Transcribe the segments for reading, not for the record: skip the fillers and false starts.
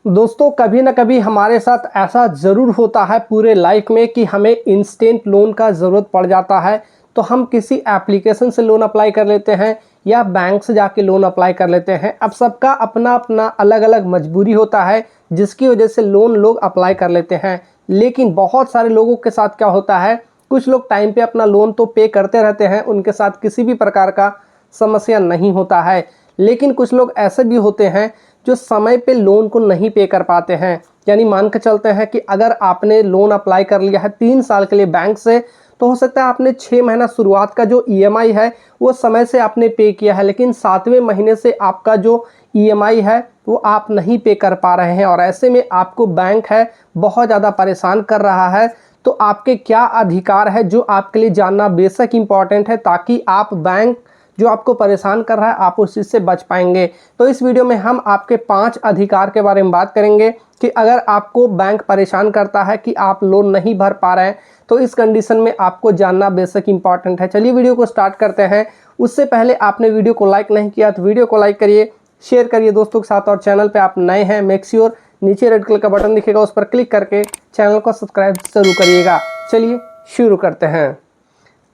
दोस्तों कभी ना कभी हमारे साथ ऐसा ज़रूर होता है पूरे लाइफ में कि हमें इंस्टेंट लोन का ज़रूरत पड़ जाता है। तो हम किसी एप्लीकेशन से लोन अप्लाई कर लेते हैं या बैंक से जाके लोन अप्लाई कर लेते हैं। अब सबका अपना अपना अलग अलग मजबूरी होता है जिसकी वजह से लोन लोग अप्लाई कर लेते हैं। लेकिन बहुत सारे लोगों के साथ क्या होता है, कुछ लोग टाइम पे अपना लोन तो पे करते रहते हैं, उनके साथ किसी भी प्रकार का समस्या नहीं होता है। लेकिन कुछ लोग ऐसे भी होते हैं जो समय पे लोन को नहीं पे कर पाते हैं। यानी मान के चलते हैं कि अगर आपने लोन अप्लाई कर लिया है 3 साल के लिए बैंक से, तो हो सकता है आपने 6 महीना शुरुआत का जो ईएमआई है वो समय से आपने पे किया है, लेकिन 7वें महीने से आपका जो ईएमआई है वो आप नहीं पे कर पा रहे हैं और ऐसे में आपको बैंक है बहुत ज़्यादा परेशान कर रहा है। तो आपके क्या अधिकार है जो आपके लिए जानना बेशक इम्पॉर्टेंट है, ताकि आप बैंक जो आपको परेशान कर रहा है आप उस चीज़ से बच पाएंगे। तो इस वीडियो में हम आपके 5 अधिकार के बारे में बात करेंगे कि अगर आपको बैंक परेशान करता है कि आप लोन नहीं भर पा रहे हैं, तो इस कंडीशन में आपको जानना बेशक इंपॉर्टेंट है। चलिए वीडियो को स्टार्ट करते हैं। उससे पहले आपने वीडियो को लाइक नहीं किया तो वीडियो को लाइक करिए, शेयर करिए दोस्तों के साथ, और चैनल पर आप नए हैं मेक श्योर नीचे रेड कलर का बटन दिखेगा उस पर क्लिक करके चैनल को सब्सक्राइब जरूर करिएगा। चलिए शुरू करते हैं।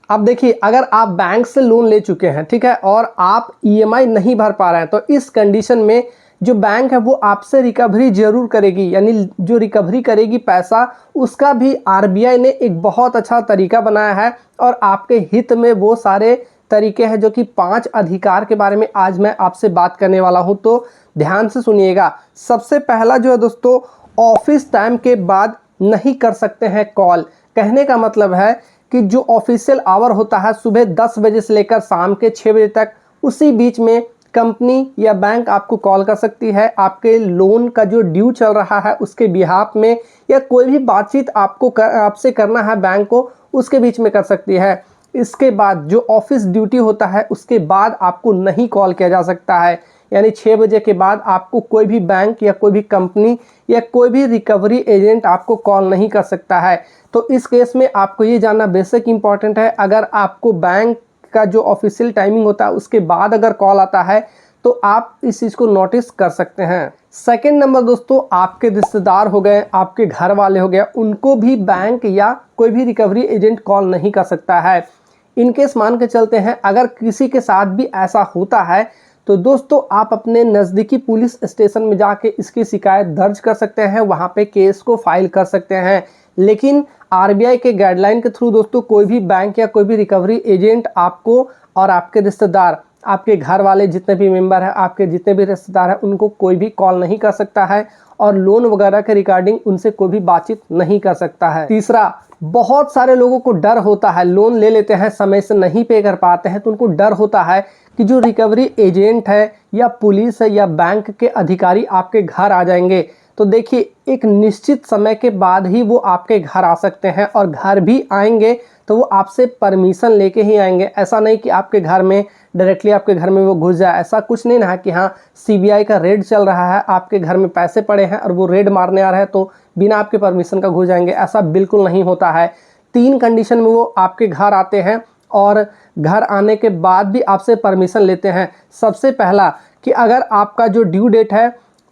अब देखिए, अगर आप बैंक से लोन ले चुके हैं, ठीक है, और आप ईएमआई नहीं भर पा रहे हैं, तो इस कंडीशन में जो बैंक है वो आपसे रिकवरी जरूर करेगी। यानी जो रिकवरी करेगी पैसा, उसका भी आरबीआई ने एक बहुत अच्छा तरीका बनाया है और आपके हित में वो सारे तरीके हैं जो कि 5 अधिकार के बारे में आज मैं आपसे बात करने वाला हूं। तो ध्यान से सुनिएगा। सबसे पहला जो है दोस्तों, ऑफिस टाइम के बाद नहीं कर सकते हैं कॉल। कहने का मतलब है कि जो ऑफिशियल आवर होता है सुबह 10 बजे से लेकर शाम के 6 बजे तक, उसी बीच में कंपनी या बैंक आपको कॉल कर सकती है। आपके लोन का जो ड्यू चल रहा है उसके बिहाफ में, या कोई भी बातचीत आपसे करना है बैंक को, उसके बीच में कर सकती है। इसके बाद जो ऑफिस ड्यूटी होता है उसके बाद आपको नहीं कॉल किया जा सकता है। यानी 6 बजे के बाद आपको कोई भी बैंक या कोई भी कंपनी या कोई भी रिकवरी एजेंट आपको कॉल नहीं कर सकता है। तो इस केस में आपको ये जानना बेशक इम्पॉर्टेंट है, अगर आपको बैंक का जो ऑफिशियल टाइमिंग होता है उसके बाद अगर कॉल आता है तो आप इस चीज़ को नोटिस कर सकते हैं। सेकंड नंबर दोस्तों, आपके रिश्तेदार हो गए, आपके घर वाले हो गए, उनको भी बैंक या कोई भी रिकवरी एजेंट कॉल नहीं कर सकता है। इनकेस मान के चलते हैं अगर किसी के साथ भी ऐसा होता है तो दोस्तों आप अपने नज़दीकी पुलिस स्टेशन में जाके इसकी शिकायत दर्ज कर सकते हैं, वहाँ पे केस को फाइल कर सकते हैं। लेकिन आरबीआई के गाइडलाइन के थ्रू दोस्तों कोई भी बैंक या कोई भी रिकवरी एजेंट आपको और आपके रिश्तेदार, आपके घर वाले जितने भी मेंबर हैं, आपके जितने भी रिश्तेदार हैं, उनको कोई भी कॉल नहीं कर सकता है और लोन वगैरह के रिगार्डिंग उनसे कोई भी बातचीत नहीं कर सकता है। तीसरा, बहुत सारे लोगों को डर होता है, लोन ले लेते हैं समय से नहीं पे कर पाते हैं, तो उनको डर होता है कि जो रिकवरी एजेंट है या पुलिस है या बैंक के अधिकारी आपके घर आ जाएंगे। तो देखिए, एक निश्चित समय के बाद ही वो आपके घर आ सकते हैं, और घर भी आएंगे तो वो आपसे परमिशन लेके ही आएंगे। ऐसा नहीं कि आपके घर में डायरेक्टली आपके घर में वो घुस जाए। ऐसा कुछ नहीं ना कि हाँ सीबीआई का रेड चल रहा है, आपके घर में पैसे पड़े हैं और वो रेड मारने आ रहा है तो बिना आपके परमिशन का घुस जाएंगे, ऐसा बिल्कुल नहीं होता है। 3 कंडीशन में वो आपके घर आते हैं और घर आने के बाद भी आपसे परमिशन लेते हैं। सबसे पहला कि अगर आपका जो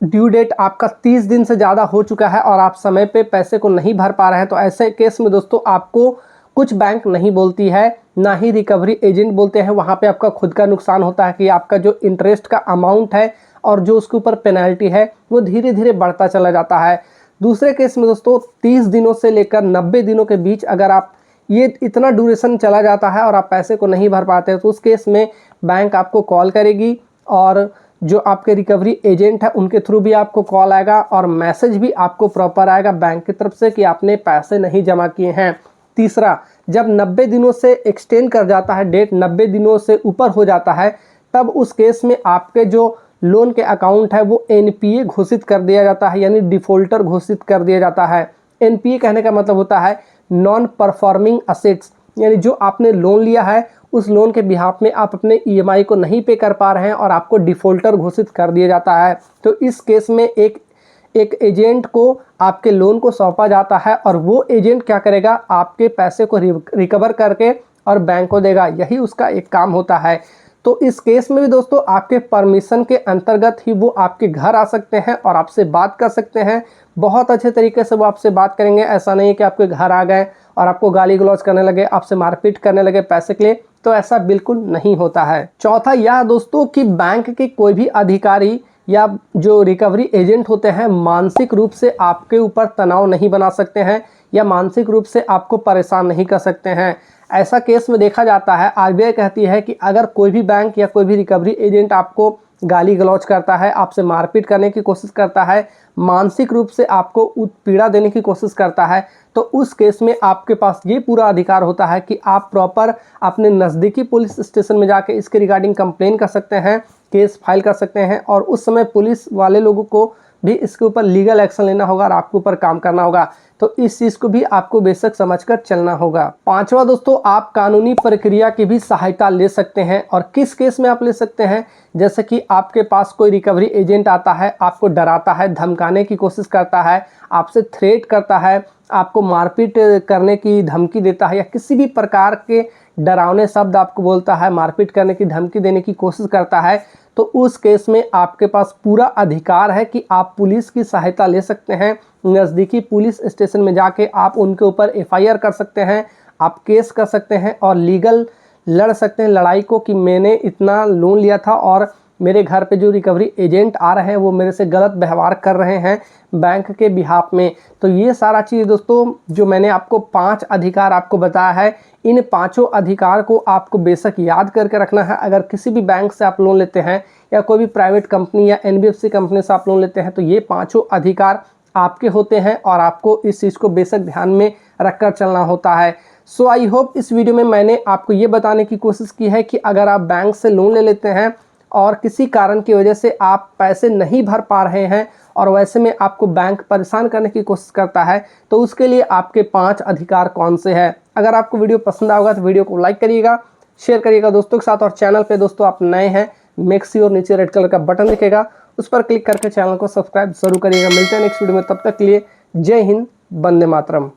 ड्यू डेट आपका 30 दिन से ज़्यादा हो चुका है और आप समय पे पैसे को नहीं भर पा रहे हैं, तो ऐसे केस में दोस्तों आपको कुछ बैंक नहीं बोलती है, ना ही रिकवरी एजेंट बोलते हैं। वहाँ पे आपका खुद का नुकसान होता है कि आपका जो इंटरेस्ट का अमाउंट है और जो उसके ऊपर पेनल्टी है वो धीरे धीरे बढ़ता चला जाता है। दूसरे केस में दोस्तों 30 दिनों से लेकर 90 दिनों के बीच अगर आप ये इतना ड्यूरेशन चला जाता है और आप पैसे को नहीं भर पाते हैं, तो उस केस में बैंक आपको कॉल करेगी और जो आपके रिकवरी एजेंट है उनके थ्रू भी आपको कॉल आएगा और मैसेज भी आपको प्रॉपर आएगा बैंक की तरफ से कि आपने पैसे नहीं जमा किए हैं। तीसरा, जब 90 दिनों से एक्सटेंड कर जाता है, डेट 90 दिनों से ऊपर हो जाता है, तब उस केस में आपके जो लोन के अकाउंट है वो एनपीए घोषित कर दिया जाता है, यानी डिफ़ॉल्टर घोषित कर दिया जाता है। एनपीए कहने का मतलब होता है नॉन परफॉर्मिंग असेट्स, यानी जो आपने लोन लिया है उस लोन के बिहाफ में आप अपने ईएमआई को नहीं पे कर पा रहे हैं और आपको डिफ़ॉल्टर घोषित कर दिया जाता है। तो इस केस में एक एजेंट को आपके लोन को सौंपा जाता है और वो एजेंट क्या करेगा, आपके पैसे को रिकवर करके और बैंक को देगा, यही उसका एक काम होता है। तो इस केस में भी दोस्तों आपके परमिशन के अंतर्गत ही वो आपके घर आ सकते हैं और आपसे बात कर सकते हैं। बहुत अच्छे तरीके से वो आपसे बात करेंगे। ऐसा नहीं है कि आपके घर आ गए और आपको गाली गलौज करने लगे, आपसे मारपीट करने लगे पैसे के लिए, तो ऐसा बिल्कुल नहीं होता है। चौथा यह दोस्तों कि बैंक के कोई भी अधिकारी या जो रिकवरी एजेंट होते हैं मानसिक रूप से आपके ऊपर तनाव नहीं बना सकते हैं या मानसिक रूप से आपको परेशान नहीं कर सकते हैं। ऐसा केस में देखा जाता है, आरबीआई कहती है कि अगर कोई भी बैंक या कोई भी रिकवरी एजेंट आपको गाली गलौज करता है, आपसे मारपीट करने की कोशिश करता है, मानसिक रूप से आपको उत्पीड़ा देने की कोशिश करता है, तो उस केस में आपके पास ये पूरा अधिकार होता है कि आप प्रॉपर अपने नज़दीकी पुलिस स्टेशन में जाके इसके रिगार्डिंग कंप्लेन कर सकते हैं, केस फाइल कर सकते हैं और उस समय पुलिस वाले लोगों को भी इसके ऊपर लीगल एक्शन लेना होगा और आपके ऊपर काम करना होगा। तो इस चीज़ को भी आपको बेशक समझकर चलना होगा। पांचवा दोस्तों, आप कानूनी प्रक्रिया की भी सहायता ले सकते हैं। और किस केस में आप ले सकते हैं? जैसे कि आपके पास कोई रिकवरी एजेंट आता है, आपको डराता है, धमकाने की कोशिश करता है, आपसे थ्रेट करता है, आपको मारपीट करने की धमकी देता है या किसी भी प्रकार के डरावने शब्द आपको बोलता है, मारपीट करने की धमकी देने की कोशिश करता है, तो उस केस में आपके पास पूरा अधिकार है कि आप पुलिस की सहायता ले सकते हैं। नज़दीकी पुलिस स्टेशन में जाके आप उनके ऊपर एफआईआर कर सकते हैं, आप केस कर सकते हैं और लीगल लड़ सकते हैं लड़ाई को कि मैंने इतना लोन लिया था और मेरे घर पे जो रिकवरी एजेंट आ रहे हैं वो मेरे से गलत व्यवहार कर रहे हैं बैंक के बिहाफ में। तो ये सारा चीज़ दोस्तों जो मैंने आपको 5 अधिकार आपको बताया है, इन पांचों अधिकार को आपको बेशक याद करके रखना है। अगर किसी भी बैंक से आप लोन लेते हैं या कोई भी प्राइवेट कंपनी या एनबीएफसी कंपनी से आप लोन लेते हैं तो ये पांचों अधिकार आपके होते हैं और आपको इस चीज़ को बेशक ध्यान में रखकर चलना होता है। सो आई होप इस वीडियो में मैंने आपको ये बताने की कोशिश की है कि अगर आप बैंक से लोन ले लेते हैं और किसी कारण की वजह से आप पैसे नहीं भर पा रहे हैं और वैसे में आपको बैंक परेशान करने की कोशिश करता है, तो उसके लिए आपके 5 अधिकार कौन से हैं। अगर आपको वीडियो पसंद आएगा तो वीडियो को लाइक करिएगा, शेयर करिएगा दोस्तों के साथ और चैनल पे दोस्तों आप नए हैं मेक श्योर नीचे रेड कलर का बटन दिखेगा उस पर क्लिक करके चैनल को सब्सक्राइब जरूर करिएगा। मिलते हैं नेक्स्ट वीडियो में, तब तक के लिए जय हिंद, वंदे मातरम।